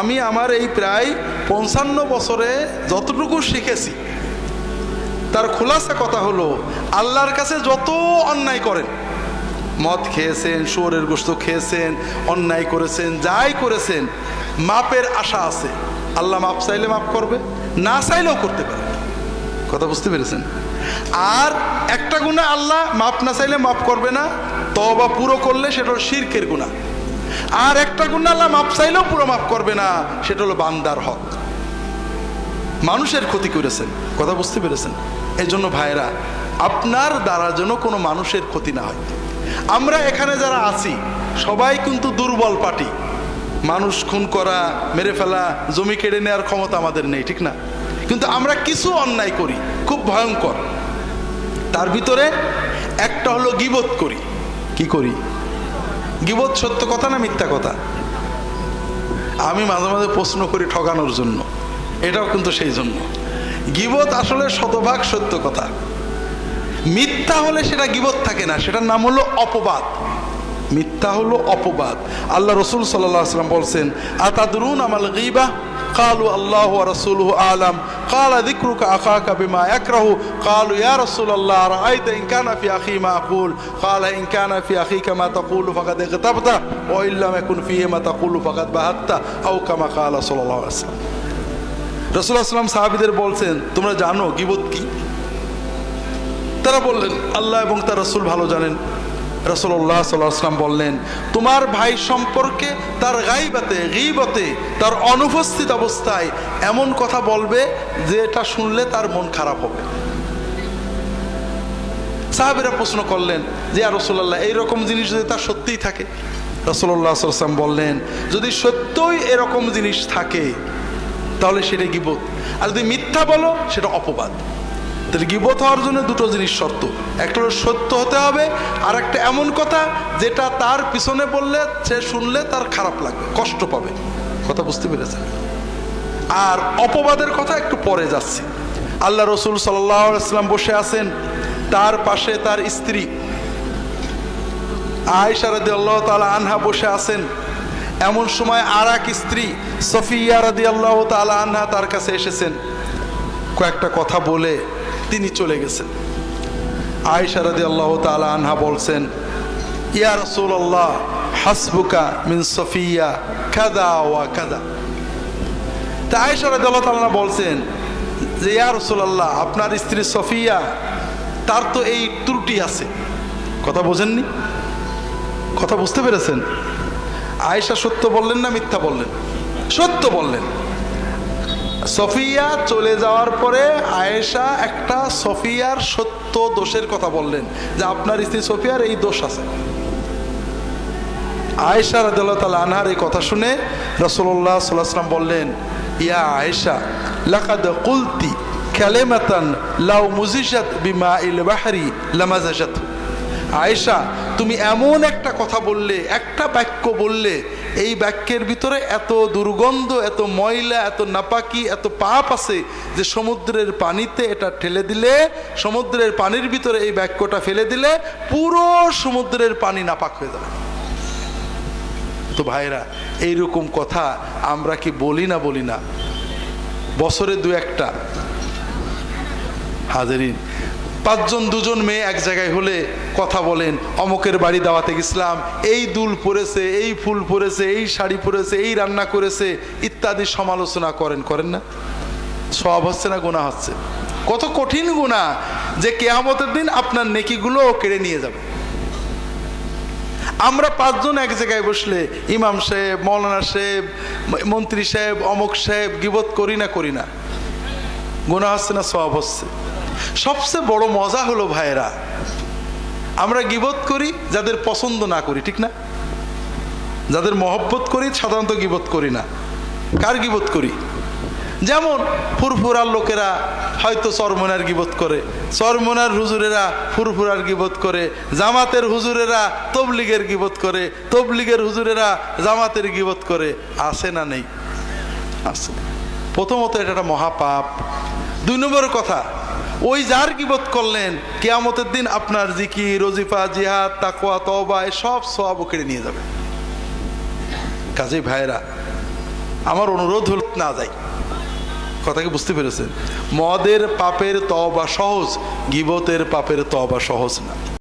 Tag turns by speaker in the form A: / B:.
A: আমি আমার এই প্রায় 55 বছরে যতটুকু শিখেছি তার খোলাসা কথা হলো, আল্লাহর কাছে যত অন্যায় করেন, মদ খেয়েছেন, শুয়োরের গোশত খেয়েছেন, অন্যায় করেছেন, যাই করেছেন, মাপের আশা আছে। আল্লাহ মাপ চাইলে মাপ করবে, না চাইলেও করতে পারে। কথা বুঝতে পেরেছেন? আর একটা গুনাহ আল্লাহ মাপ না চাইলে মাপ করবে না, তওবা পুরো করলে সেটা হলো শিরকের গুনাহ। আর একটা গুনাহ আল্লাহ মাপ চাইলেও পুরো মাপ করবে না, সেটা হলো বান্দার হক, মানুষের ক্ষতি করেছেন। কথা বুঝতে পেরেছেন? এই জন্য ভাইরা, আপনার দ্বারা যেন কোনো মানুষের ক্ষতি না হয়। আমরা এখানে যারা আছি সবাই কিন্তু দুর্বল পার্টি। মানুষ খুন করা, মেরে ফেলা, জমি কেড়ে নেওয়ার ক্ষমতা আমাদের নেই, ঠিক না? কিন্তু আমরা কিছু অন্যায় করি খুব ভয়ঙ্কর। তার ভিতরে একটা হলো গীবত করি। কি করি? গীবত সত্য কথা না মিথ্যা কথা? আমি মাঝে মাঝে প্রশ্ন করি ঠকানোর জন্য, এটাও কিন্তু সেই জন্য। গীবত আসলে শতভাগ সত্য কথা। মিথ্যা হলে সেটা গীবত থাকে না, সেটার নাম হলো অপবাদ। মিথ্যা হলো অপবাদ। আল্লাহ রসুল সাল্লাল্লাহু আলাইহি ওয়াসাল্লাম বলছেন, আতাদরুন আমাল গীবা? কালু আল্লাহু ওয়া রাসূলুহু আলাম। ক্বালা যিকরুকা আখাকা বিমা ইয়াকরাহু। ক্বালু ইয়া রাসূলাল্লাহ রাআইতা ইন কানা ফি আখি মা আকুল। ক্বালা ইন কানা ফি আখিকা মা তাকুলু ফাকাদ ইগতাবতা ওয়া ইন লাম ইয়াকুন ফিহি মা তাকুলু ফাকাদ বাহাত্তা আও কামা ক্বালা সাল্লাল্লাহু আলাইহি ওয়াসাল্লাম। রাসূলুল্লাহ সাল্লাল্লাহু আলাইহি ওয়াসাল্লাম সাহাবীদের বলছেন, তোমরা জানো গীবত কি? তারা বললেন, আল্লাহ এবং তার রাসূল ভালো জানেন। রাসূলুল্লাহ সাল্লাল্লাহু আলাইহি ওয়াসাল্লাম বললেন, তোমার ভাই সম্পর্কে তার গীবতে তার অনুপস্থিত অবস্থায় এমন কথা বলবে যে এটা শুনলে তার মন খারাপ হবে। সাহাবীরা প্রশ্ন করলেন যে ইয়া রাসূলুল্লাহ, এইরকম জিনিস যদি তার সত্যিই থাকে? রাসূলুল্লাহ সাল্লাল্লাহু আলাইহি ওয়াসাল্লাম বললেন, যদি সত্যই এরকম জিনিস থাকে তাহলে সেটা গীবত, আর যদি মিথ্যা বলো সেটা অপবাদ। তাহলে গীবত হওয়ার জন্য দুটো জিনিস শর্ত, একটা হলো সত্য হতে হবে, আর একটা এমন কথা যেটা তার পিছনে বললে সে শুনলে তার খারাপ লাগবে, কষ্ট পাবে। কথা বুঝতে পেরেছেন? আর অপবাদের কথা একটু পরে যাচ্ছি। আল্লাহ রসুল সাল্লাল্লাহু আলাইহি ওয়াসাল্লাম বসে আছেন, তার পাশে তার স্ত্রী আয়েশা রাদিয়াল্লাহু তাআলা আনহা বসে আছেন। এমন সময় আর এক স্ত্রী সফিয়া রাদিয়াল্লাহু তাআলা আনহা তার কাছে এসেছেন, কয়েকটা কথা বলে তিনি চলে গেছেন। আয়েশা রাদিয়াল্লাহু তাআলা আনহা বলছেন, ইয়া রাসূলুল্লাহ হাসবুকা মিন সফিয়া কাযা ওয়া কাযা। তা আয়েশা রাদিয়াল্লাহু তাআলা বলছেন যে ইয়া রাসূলুল্লাহ, আপনার স্ত্রী সফিয়া, তার তো এই ত্রুটি আছে। কথা বোঝেননি? কথা বুঝতে পেরেছেন? আয়েশা সত্য বললেন না মিথ্যা বললেন? সত্য বললেন। সফিয়া চলে যাওয়ার পরে আয়েশা একটা সফিয়ার সত্য দোষের কথা বললেন যে আপনার স্ত্রী সফিয়ার এই দোষ আছে। আয়েশা রাদিয়াল্লাহু তাআলা আনহার এই কথা শুনে রাসূলুল্লাহ সাল্লাল্লাহু আলাইহি ওয়াসাল্লাম বললেন, ইয়া আয়েশা লাকাদ কুলতি কালিমাতান লাউ মুজিশাত বিমাইল বাহরি লামাজাজাত। আয়েশা, তুমি এমন একটা কথা বললে, একটা বাক্য বললে, এই বাক্যের ভিতরে এত দুর্গন্ধ, এত ময়লা, এত নাপাকি, এত পাপ আছে যে সমুদ্রের পানিতে এটা ঠেলে দিলে, সমুদ্রের পানির ভিতরে এই বাক্যটা ফেলে দিলে পুরো সমুদ্রের পানি নাপাক হয়ে যাবে। তো ভাইরা, এইরকম কথা আমরা কি বলি না? বলি না? বছরে দু একটা। হাজেরিন, 5 জন 2 জন মেয়ে এক জায়গায় হলে কথা বলেন, অমুকের বাড়ি দাওয়াতে গেছিলাম, এই দুল পরেছে, এই ফুল পরেছে, এই শাড়ি পরেছে, এই রান্না করেছে ইত্যাদি সমালোচনা করেন না? সওয়াব হচ্ছে না গুনাহ হচ্ছে? কত কঠিন গুনাহ যে কিয়ামতের দিন আপনার নেকিগুলো কেড়ে নিয়ে যাবে। আমরা 5 জন এক জায়গায় বসলে ইমাম সাহেব, মৌলানা সাহেব, মন্ত্রী সাহেব, অমুক সাহেব গীবত করি না? গুনাহ হচ্ছে না সওয়াব হচ্ছে? সবচেয়ে বড় মজা হলো ভাইরা, আমরা গীবত করি যাদের পছন্দ না করি, ঠিক না? যাদের মহব্বত করি সাধারণত গীবত করি না। কার গীবত করি? যেমন ফুরফুরার লোকেরা হয়তো চরমনার গীবত করে, চরমনার হুজুরেরা ফুরফুরার গীবত করে, জামাতের হুজুরেরা তবলিগের গীবত করে, তবলিগের হুজুরেরা জামাতের গীবত করে। আছে না নেই? আছে। প্রথমত এটা একটা মহাপাপ। 2 নম্বর কথা, ওই যার গীবত করলেন কিয়ামতের দিন আপনার জিকির, ওজিফা, জিহাদ, তাকওয়া, তওবা সব সওয়াব কেড়ে নিয়ে যাবে। কাজেই ভাইরা, আমার অনুরোধ হল না যাই। কথা কি বুঝতে পেরেছেন? মদের পাপের তওবা সহজ, গীবতের পাপের তওবা সহজ না।